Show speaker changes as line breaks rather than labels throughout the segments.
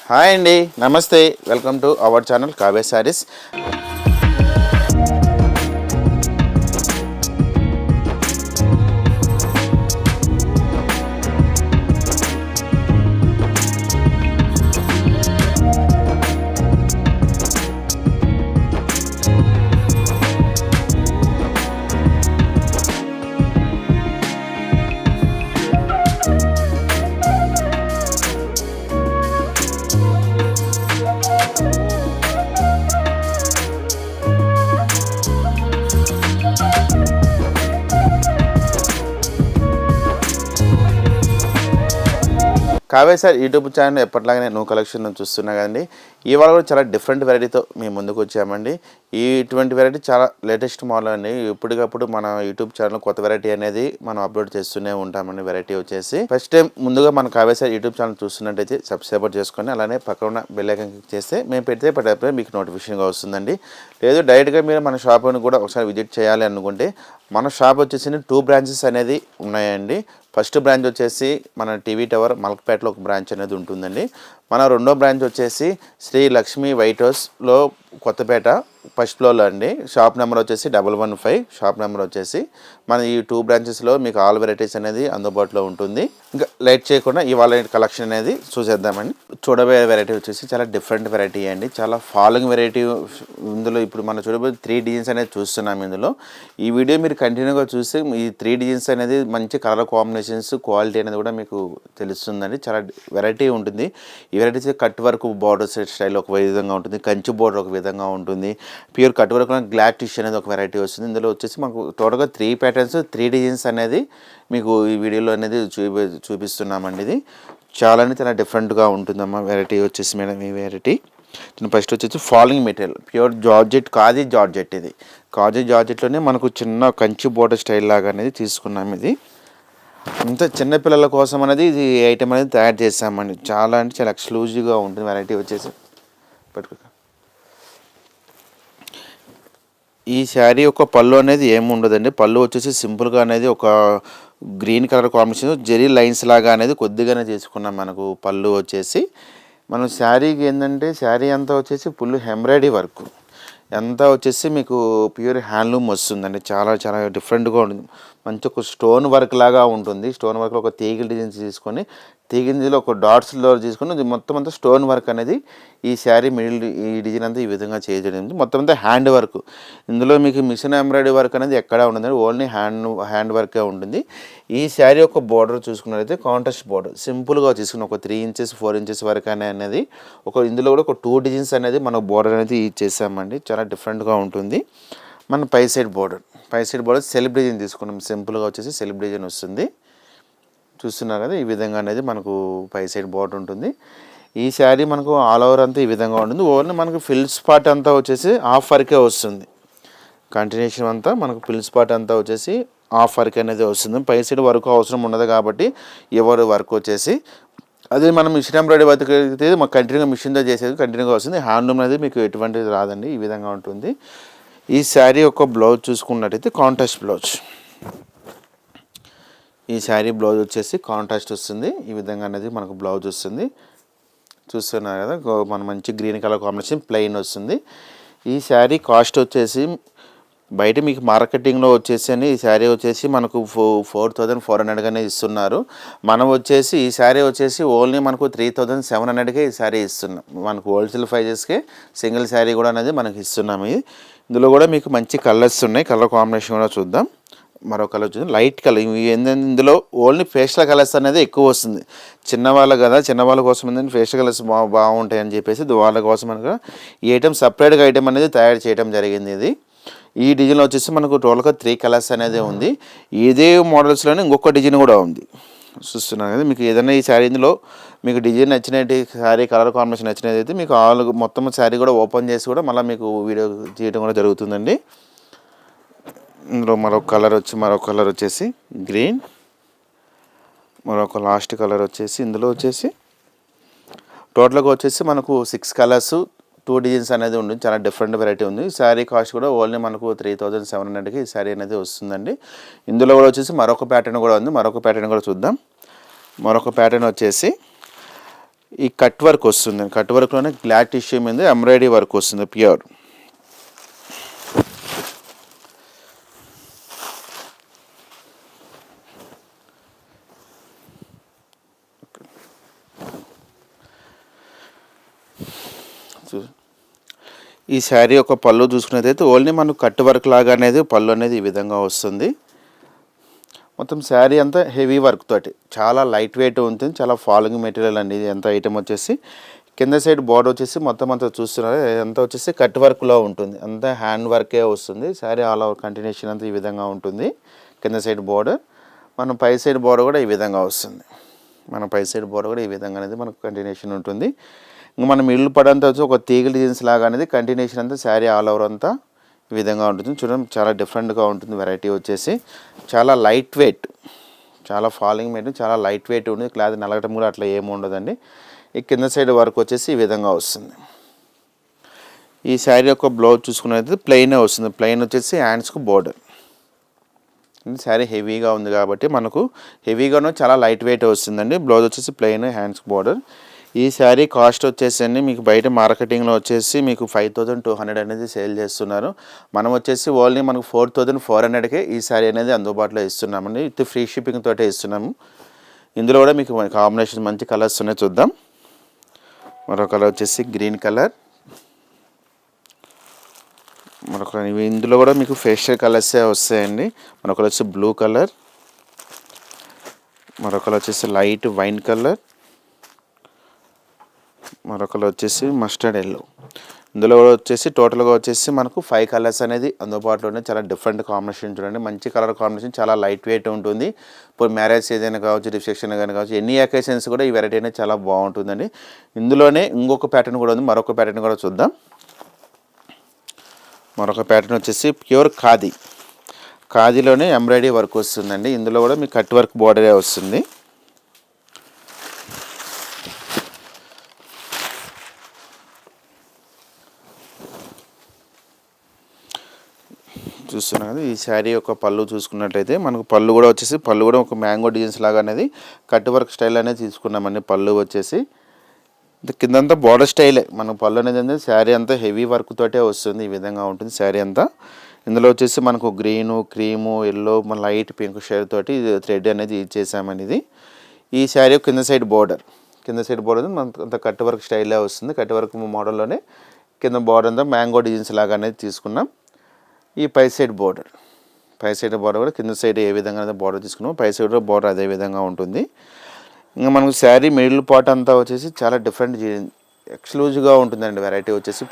Hi అండి, నమస్తే. Welcome to our channel Kavya sarees. Kavya sir YouTube channel ఎప్పటిలాగానే న్యూ కలెక్షన్ చూస్తున్నా కదండి. ఇవాళ కూడా చాలా డిఫరెంట్ వెరైటీతో మేము ముందుకు వచ్చామండి. ఇటువంటి వెరైటీ చాలా లేటెస్ట్ మోడల్ అండి. ఇప్పటికప్పుడు మన యూట్యూబ్ ఛానల్ కొత్త వెరైటీ అనేది మనం అప్లోడ్ చేస్తూనే ఉంటామండి. వెరైటీ వచ్చేసి ఫస్ట్ టైం ముందుగా మన కావ్య సార్ యూట్యూబ్ ఛానల్ చూస్తున్నట్టయితే సబ్స్క్రైబ్ చేసుకొని అలానే పక్కన ఉన్న బెల్ ఐకాన్ క్లిక్ చేస్తే మేము పెడితే పడే మీకు నోటిఫికేషన్గా వస్తుందండి. లేదు డైరెక్ట్గా మీరు మన షాప్ని కూడా ఒకసారి విజిట్ చేయాలి అనుకుంటే మన షాప్ వచ్చేసి 2 బ్రాంచెస్ అనేది ఉన్నాయండి. ఫస్ట్ బ్రాంచ్ వచ్చేసి మన టీవీ టవర్ మలక్పేటలో ఒక బ్రాంచ్ అనేది ఉంటుందండి. మన రెండో బ్రాంచ్ వచ్చేసి శ్రీ లక్ష్మీ వైట్ హౌస్లో కొత్తపేట ఫస్ట్ ఫ్లోర్లో అండి. షాప్ నెంబర్ వచ్చేసి 115. షాప్ నెంబర్ వచ్చేసి మన ఈ 2 బ్రాంచెస్లో మీకు ఆల్ వెరైటీస్ అనేది అందుబాటులో ఉంటుంది. ఇంకా లేట్ చేయకుండా ఇవాళ కలెక్షన్ అనేది చూసేద్దామండి. చూడబోయే వెరైటీ వచ్చేసి చాలా డిఫరెంట్ వెరైటీ అండి. చాలా ఫాలోయింగ్ వెరైటీ. ఇందులో ఇప్పుడు మనం చూడబోయే 3 డిజైన్స్ అనేది చూస్తున్నాం. ఇందులో ఈ వీడియో మీరు కంటిన్యూగా చూస్తే ఈ 3 డిజైన్స్ అనేది మంచి కలర్ కాంబినేషన్స్, క్వాలిటీ అనేది కూడా మీకు తెలుస్తుందండి. చాలా వెరైటీ ఉంటుంది. ఈ varieties cut work border style ఒక విధంగా ఉంటుంది, కంచి బార్డర్ ఒక విధంగా ఉంటుంది, pure cut work glad tissue అనేది ఒక వెరైటీ వస్తుంది. ఇందులో వచ్చేసి మాకు టోటల్గా 3 ప్యాటర్న్స్ 3 డిజైన్స్ అనేది మీకు ఈ వీడియోలో అనేది చూపిస్తున్నామండి. ఇది చాలా డిఫరెంట్గా ఉంటుందమ్మా వెరైటీ వచ్చేసి మేడం. ఈ వెరైటీ ఫస్ట్ వచ్చేసి ఫాలోయింగ్ మెటీరియల్ ప్యూర్ జార్జెట్, కాజీ జార్జెట్. ఇది కాజీ జార్జెట్లోనే మనకు చిన్న కంచి బోర్డర్ స్టైల్ లాగా అనేది తీసుకున్నాం. ఇది అంత చిన్నపిల్లల కోసం అనేది ఇది ఐటమ్ అనేది తయారు చేస్తామండి. చాలా అంటే చాలా ఎక్స్క్లూజివ్గా ఉంటుంది వెరైటీ వచ్చేసి. పట్టుకో. ఈ శారీ యొక్క పళ్ళు అనేది ఏమి ఉండదండి. పళ్ళు వచ్చేసి సింపుల్గా అనేది ఒక గ్రీన్ కలర్ కాంబినేషన్ జెరీ లైన్స్ లాగా అనేది కొద్దిగానే తీసుకున్నాం. మనకు పళ్ళు వచ్చేసి మనం శారీకి ఏంటంటే శారీ అంతా వచ్చేసి ఫుల్ ఎంబ్రాయిడరీ వర్క్ అంతా వచ్చేసి మీకు ప్యూర్ హ్యాండ్లూమ్ వస్తుందండి. చాలా చాలా డిఫరెంట్గా ఉంటుంది. మంచి ఒక స్టోన్ వర్క్ లాగా ఉంటుంది. స్టోన్ వర్క్లో ఒక తీగల డిజైన్స్ తీసుకొని తీగలో ఒక డాట్స్లో తీసుకొని మొత్తం అంతా స్టోన్ వర్క్ అనేది ఈ శారీ మిడిల్ ఈ డిజైన్ అంతా ఈ విధంగా చేయడం మొత్తం అంతా హ్యాండ్ వర్క్. ఇందులో మీకు మిషన్ ఎంబ్రాయిడరీ వర్క్ అనేది ఎక్కడా ఉండదండి. ఓన్లీ హ్యాండ్ వర్కే ఉంటుంది. ఈ శారీ యొక్క బార్డర్ చూసుకున్నట్లయితే కాంట్రాస్ట్ బార్డర్ సింపుల్గా తీసుకుని ఒక 3 ఇంచెస్ 4 ఇంచెస్ వరకు అనేది ఇందులో కూడా ఒక 2 డిజైన్స్ అనేది మన బార్డర్ అనేది ఇచ్చేసామండి. చాలా డిఫరెంట్గా ఉంటుంది. మన పై సైడ్ బార్డర్ సెల్ఫ్ డిజైన్ తీసుకున్నాం. సింపుల్గా వచ్చేసి సెల్ఫ్ డిజైన్ వస్తుంది. చూస్తున్నారు కదా, ఈ విధంగా అనేది మనకు పై సైడ్ బార్డర్ ఉంటుంది. ఈ శారీ మనకు ఆల్ ఓవర్ అంతా ఈ విధంగా ఉంటుంది. ఓన్లీ మనకు ఫిల్స్ పార్ట్ అంతా వచ్చేసి హాఫ్ వర్కే వస్తుంది. కంటిన్యూషన్ అంతా మనకు ఫిల్స్ పార్ట్ అంతా వచ్చేసి హాఫ్ వర్క్ అనేది వస్తుంది. పై సైడ్ వర్క్ అవసరం ఉండదు కాబట్టి ఎవరు వర్క్ వచ్చేసి అదే మనం మిషన్ ఎంబ్రాయిడరీ వర్క్ అయితే మాకు కంటిన్యూగా మిషన్తో చేసేది కంటిన్యూగా వస్తుంది. హ్యాండ్లూమ్ అనేది మీకు ఎటువంటిది రాదండి. ఈ విధంగా ఉంటుంది. ఈ శారీ యొక్క బ్లౌజ్ చూసుకున్నట్టయితే కాంట్రాస్ట్ బ్లౌజ్. ఈ శారీ బ్లౌజ్ వచ్చేసి కాంట్రాస్ట్ వస్తుంది. ఈ విధంగా అనేది మనకు బ్లౌజ్ వస్తుంది. చూస్తున్నారు కదా, మన మంచి గ్రీన్ కలర్ కాంబినేషన్ ప్లెయిన్ వస్తుంది. ఈ శారీ కాస్ట్ వచ్చేసి బయట మీకు మార్కెటింగ్లో వచ్చేసి అని ఈ శారీ వచ్చేసి మనకు 4400గానే ఇస్తున్నారు. మనం వచ్చేసి ఈ శారీ వచ్చేసి ఓన్లీ మనకు 3700కే ఈ శారీ ఇస్తున్నాం. మనకు హోల్సేల్ ప్రైజెస్కే సింగిల్ శారీ కూడా అనేది మనకి ఇస్తున్నాము. ఇందులో కూడా మీకు మంచి కలర్స్ ఉన్నాయి. కలర్ కాంబినేషన్ కూడా చూద్దాం. మరో కలర్ చూద్దాం, లైట్ కలర్. ఏంటంటే ఇందులో ఓన్లీ ఫేషియల్ కలర్స్ అనేది ఎక్కువ వస్తుంది. చిన్నవాళ్ళు కదా, చిన్నవాళ్ళ కోసం ఏంటంటే ఫేషియల్ కలర్స్ బాగుంటాయి అని చెప్పేసి వాళ్ళ కోసం అనగా ఈ ఐటమ్ సపరేట్గా ఐటమ్ అనేది తయారు చేయడం జరిగింది. ఇది ఈ డిజైన్లో వచ్చేసి మనకు టోటల్గా 3 కలర్స్ అనేది ఉంది. ఇదే మోడల్స్లోనే ఇంకొక డిజైన్ కూడా ఉంది. చూస్తున్నాను కదా, మీకు ఏదైనా ఈ శారీ ఇందులో మీకు డిజైన్ నచ్చినట్టు శారీ కలర్ కాంబినేషన్ నచ్చినది అయితే మీకు మొత్తం శారీ కూడా ఓపెన్ చేసి కూడా మళ్ళీ మీకు వీడియో చేయడం కూడా జరుగుతుందండి. ఇందులో మరొక కలర్ వచ్చేసి గ్రీన్, మరొక లాస్ట్ కలర్ వచ్చేసి ఇందులో వచ్చేసి టోటల్గా వచ్చేసి మనకు 6 కలర్స్ 2 డిజైన్స్ అనేది ఉంటుంది. చాలా డిఫరెంట్ వెరైటీ ఉంది. శారీ కాస్ట్ కూడా ఓన్లీ మనకు 3700కి ఈ శారీ అనేది వస్తుందండి. ఇందులో కూడా వచ్చేసి మరొక ప్యాటర్న్ కూడా ఉంది. మరొక ప్యాటర్న్ కూడా చూద్దాం. మరొక ప్యాటర్న్ వచ్చేసి ఈ కట్ వర్క్ వస్తుంది, కట్ వర్క్లోనే గ్లాడ్ టిష్యూ మీద ఎంబ్రాయిడరీ వర్క్ వస్తుంది ప్యూర్. ఈ శారీ యొక్క పళ్ళు చూసుకున్నట్టయితే ఓన్లీ మనకు కట్ వర్క్ లాగా అనేది పళ్ళు అనేది ఈ విధంగా వస్తుంది. మొత్తం శారీ అంతా హెవీ వర్క్ తోటి చాలా లైట్ వెయిట్ ఉంటుంది, చాలా ఫాలింగ్ మెటీరియల్ అండి. ఇది ఎంత ఐటమ్ వచ్చేసి కింద సైడ్ బోర్డర్ వచ్చేసి మొత్తం అంతా చూస్తున్నారు ఎంత వచ్చేసి కట్ వర్క్లో ఉంటుంది, అంతా హ్యాండ్ వర్కే వస్తుంది. శారీ ఆల్ ఓవర్ కంటిన్యూషన్ అంతా ఈ విధంగా ఉంటుంది. కింద సైడ్ బోర్డర్, మన పై సైడ్ బోర్డర్ కూడా ఈ విధంగా వస్తుంది. మన పై సైడ్ బోర్డర్ కూడా ఈ విధంగా అనేది మనకు కంటిన్యూషన్ ఉంటుంది. ఇంకా మనం ఇల్లు పడంతా వచ్చి ఒక తీగల డిజైన్స్ లాగా అనేది కంటిన్యూషన్ అంతా శారీ ఆల్ ఓవర్ అంతా ఈ విధంగా ఉంటుంది. చూడండి చాలా డిఫరెంట్గా ఉంటుంది. వెరైటీ వచ్చేసి చాలా లైట్ వెయిట్, చాలా ఫాలింగ్ మీద చాలా లైట్ వెయిట్ ఉంటుంది. క్లాత్ నలగటం కూడా అట్లా ఏమి ఉండదండి. ఈ కింద సైడ్ వర్క్ వచ్చేసి ఈ విధంగా వస్తుంది. ఈ శారీ యొక్క బ్లౌజ్ చూసుకున్నట్లయితే ప్లెయినే వస్తుంది. ప్లెయిన్ వచ్చేసి హ్యాండ్స్కు బోర్డర్. శారీ హెవీగా ఉంది కాబట్టి మనకు హెవీగాను చాలా లైట్ వెయిట్ వస్తుందండి. బ్లౌజ్ వచ్చేసి ప్లెయిన్ హ్యాండ్స్కి బోర్డర్. ఈ శారీ కాస్ట్ వచ్చేసి మీకు బయట మార్కెటింగ్లో వచ్చేసి మీకు 5200 అనేది సేల్ చేస్తున్నారు. మనం వచ్చేసి ఓన్లీ మనకు 4400కే ఈ శారీ అనేది అందుబాటులో ఇస్తున్నామండి. విత్ ఫ్రీ షిప్పింగ్ తోటే ఇస్తున్నాము. ఇందులో కూడా మీకు కాంబినేషన్ మంచి కలర్స్ ఉన్నాయి, చూద్దాం. మరొక కలర్ వచ్చేసి గ్రీన్ కలర్, మరొక ఇందులో కూడా మీకు ఫేషియల్ కలర్సే వస్తాయండి. మరొకరు వచ్చి బ్లూ కలర్, మరొకరు వచ్చేసి లైట్ వైన్ కలర్, మరొకరు వచ్చేసి మస్టర్డ్ ఎల్లో. ఇందులో వచ్చేసి టోటల్గా వచ్చేసి మనకు 5 కలర్స్ అనేది అందుబాటులో ఉన్నాయి. చాలా డిఫరెంట్ కాంబినేషన్ చూడండి, మంచి కలర్ కాంబినేషన్, చాలా లైట్ వెయిట్ ఉంటుంది. ఇప్పుడు మ్యారేజ్ సీజన్ కావచ్చు, రిసెప్షన్ కానీ కావచ్చు, ఎన్ని అకేషన్స్ కూడా ఈ వెరైటీ అనేది చాలా బాగుంటుందండి. ఇందులోనే ఇంకొక ప్యాటర్న్ కూడా ఉంది, మరొక ప్యాటర్న్ కూడా చూద్దాం. మరొక ప్యాటర్న్ వచ్చేసి ప్యూర్ ఖాదీ, ఖాదీలోనే ఎంబ్రాయిడరీ వర్క్ వస్తుందండి. ఇందులో కూడా మీకు కట్ వర్క్ బోర్డరే వస్తుంది. చూస్తున్నాం కదా. ఈ శారీ యొక్క పళ్ళు చూసుకున్నట్లయితే మనకు పళ్ళు కూడా వచ్చేసి పళ్ళు కూడా ఒక మ్యాంగో డిజైన్స్ లాగా అనేది కట్ వర్క్ స్టైల్ అనేది తీసుకున్నామండి. పళ్ళు వచ్చేసి కిందంతా బోర్డర్ స్టైలే. మనకు పళ్ళు అనేది శారీ అంతా హెవీ వర్క్ తోటే వస్తుంది. ఈ విధంగా ఉంటుంది శారీ అంతా. ఇందులో వచ్చేసి మనకు గ్రీను, క్రీము, ఎల్లో, మన లైట్ పింక్ షేడ్ తోటి థ్రెడ్ అనేది ఇచ్చేసామండి. ఇది ఈ శారీ కింద సైడ్ బోర్డర్, కింద సైడ్ బోర్డర్ మనకు అంత కట్ వర్క్ స్టైలే వస్తుంది. కట్ వర్క్ మోడల్లోనే కింద బోర్డర్ అంతా మ్యాంగో డిజైన్స్ లాగా అనేది తీసుకున్నాం. ఈ పై సైడ్ బోర్డర్, పై సైడ్ బోర్డర్ కూడా కింద సైడ్ ఏ విధంగా బోర్డర్ తీసుకున్నామో పై సైడ్ బోర్డర్ అదే విధంగా ఉంటుంది. ఇంకా మనకు శారీ మిడిల్ పార్ట్ అంతా వచ్చేసి చాలా డిఫరెంట్ ఎక్స్క్లూజివ్గా ఉంటుందండి. వెరైటీ వచ్చేసి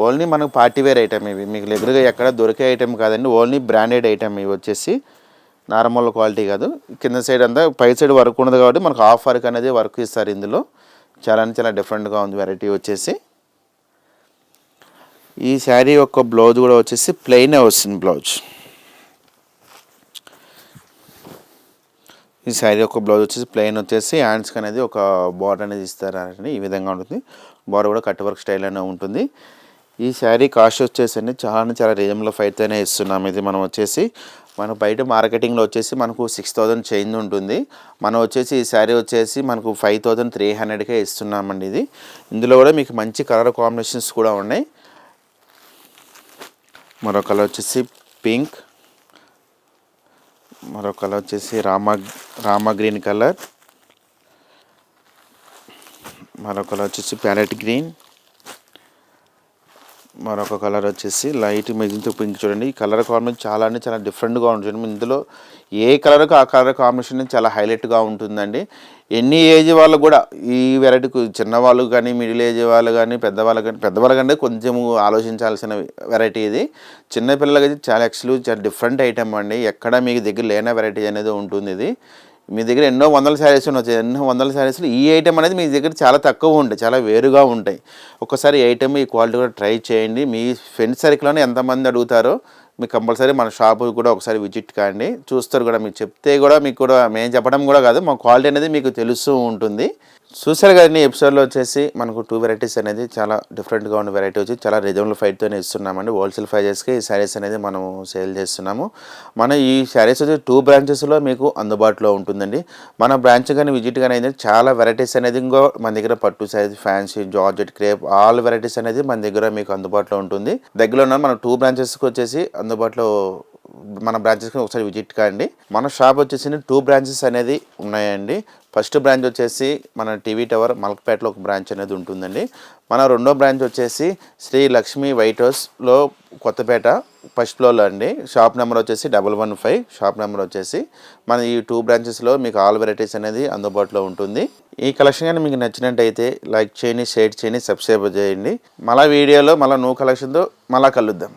ఓన్లీ మనకు పార్టీ వేర్ ఐటమ్ ఇవి, మీకు రెగ్యులర్గా ఎక్కడ దొరికే ఐటమ్ కాదండి. ఓన్లీ బ్రాండెడ్ ఐటమ్ ఇవి వచ్చేసి, నార్మల్ క్వాలిటీ కాదు. కింద సైడ్ అంతా పై సైడ్ వర్క్ ఉండదు కాబట్టి మనకు హాఫ్ వర్క్ అనేది వర్క్ ఇస్తారు. ఇందులో చాలా డిఫరెంట్గా ఉంది వెరైటీ వచ్చేసి. ఈ శారీ యొక్క బ్లౌజ్ కూడా వచ్చేసి ప్లెయినే వస్తుంది బ్లౌజ్. ఈ శారీ యొక్క బ్లౌజ్ వచ్చేసి ప్లెయిన్ వచ్చేసి హ్యాండ్స్కి అనేది ఒక బార్డర్ అనేది ఇస్తారండి. ఈ విధంగా ఉంటుంది. బార్డర్ కూడా కట్ వర్క్ స్టైల్ అనే ఉంటుంది. ఈ శారీ కాస్ట్ వచ్చేసి చాలా రీజనబుల్ ఫైట్తోనే ఇస్తున్నాం. ఇది మనం వచ్చేసి మన బయట మార్కెటింగ్లో వచ్చేసి మనకు 6000 చేంజ్ ఉంటుంది. మనం వచ్చేసి ఈ శారీ వచ్చేసి మనకు 5300కే ఇస్తున్నామండి. ఇది ఇందులో కూడా మీకు మంచి కలర్ కాంబినేషన్స్ కూడా ఉన్నాయి. మరో కలర్ వచ్చేసి పింక్, మరో కలర్ వచ్చేసి రామా గ్రీన్ కలర్, మరో కలర్ వచ్చేసి ప్యారెట్ గ్రీన్, మరొక కలర్ వచ్చేసి లైట్ మెజంతా పింక్. చూడండి ఈ కలర్ కాంబినేషన్ చాలా డిఫరెంట్గా ఉంటుంది. ఇందులో ఏ కలర్కి ఆ కలర్ కాంబినేషన్ చాలా హైలైట్గా ఉంటుందండి. ఎన్ని ఏజ్ వాళ్ళు కూడా ఈ వెరైటీకి, చిన్నవాళ్ళు కానీ, మిడిల్ ఏజ్ వాళ్ళు కానీ, పెద్దవాళ్ళు కానీ కొంచెం ఆలోచించాల్సిన వెరైటీ ఇది. చిన్నపిల్లలకి చాలా ఎక్స్క్లూజివ్, చాలా డిఫరెంట్ ఐటమ్ అండి. ఎక్కడ మీకు దగ్గర లేని వెరైటీ అనేది ఉంటుంది. ఇది మీ దగ్గర ఎన్నో వందల శారీస్ ఉండొచ్చు, ఎన్నో వందల శారీస్లో ఈ ఐటమ్ అనేది మీ దగ్గర చాలా తక్కువ ఉంటాయి, చాలా వేరుగా ఉంటాయి. ఒకసారి ఈ ఐటమ్, ఈ క్వాలిటీ కూడా ట్రై చేయండి. మీ ఫ్రెండ్స్ సర్కిల్లోనే ఎంతమంది అడుగుతారో మీకు కంపల్సరీ మన షాపు కూడా ఒకసారి విజిట్ కాండి, చూస్తారు కూడా. మీకు చెప్తే కూడా మీకు కూడా మేము చెప్పడం కూడా కాదు, మా క్వాలిటీ అనేది మీకు తెలుస్తూ ఉంటుంది. చూసారు కదండి ఎపిసోడ్లో వచ్చేసి మనకు 2 వెరైటీస్ అనేది చాలా డిఫరెంట్గా ఉన్న వెరైటీ వచ్చి చాలా రీజనబుల్ ఫైట్తోనే ఇస్తున్నామండి. హోల్సేల్ ప్రైజెస్కి ఈ శారీస్ అనేది మనం సేల్ చేస్తున్నాము. మన ఈ శారీస్ వచ్చి 2 బ్రాంచెస్లో మీకు అందుబాటులో ఉంటుందండి. మన బ్రాంచ్ కానీ విజిట్ కానీ అయితే చాలా వెరైటీస్ అనేది ఇంకో మన దగ్గర పట్టు size, fancy, georgette, crepe all varieties అనేది మన దగ్గర మీకు అందుబాటులో ఉంటుంది. దగ్గరలో ఉన్న మన 2 బ్రాంచెస్కి వచ్చేసి అందుబాటులో మన బ్రాంచెస్కి ఒకసారి విజిట్ కాండి. మన షాప్ వచ్చేసి 2 బ్రాంచెస్ అనేది ఉన్నాయండి. ఫస్ట్ బ్రాంచ్ వచ్చేసి మన టీవీ టవర్ మల్క్పేటలో ఒక బ్రాంచ్ అనేది ఉంటుందండి. మన రెండో బ్రాంచ్ వచ్చేసి శ్రీ లక్ష్మీ వైట్ హౌస్లో కొత్తపేట ఫస్ట్ ఫ్లోర్లో అండి. షాప్ నెంబర్ వచ్చేసి 115. షాప్ నెంబర్ వచ్చేసి మన ఈ 2 బ్రాంచెస్లో మీకు ఆల్ వెరైటీస్ అనేది అందుబాటులో ఉంటుంది. ఈ కలెక్షన్ కానీ మీకు నచ్చినట్టయితే లైక్ చేయండి, షేర్ చేయండి, సబ్స్క్రైబ్ చేయండి. మళ్ళీ వీడియోలో మళ్ళీ న్యూ కలెక్షన్తో మళ్ళీ కలుద్దాం.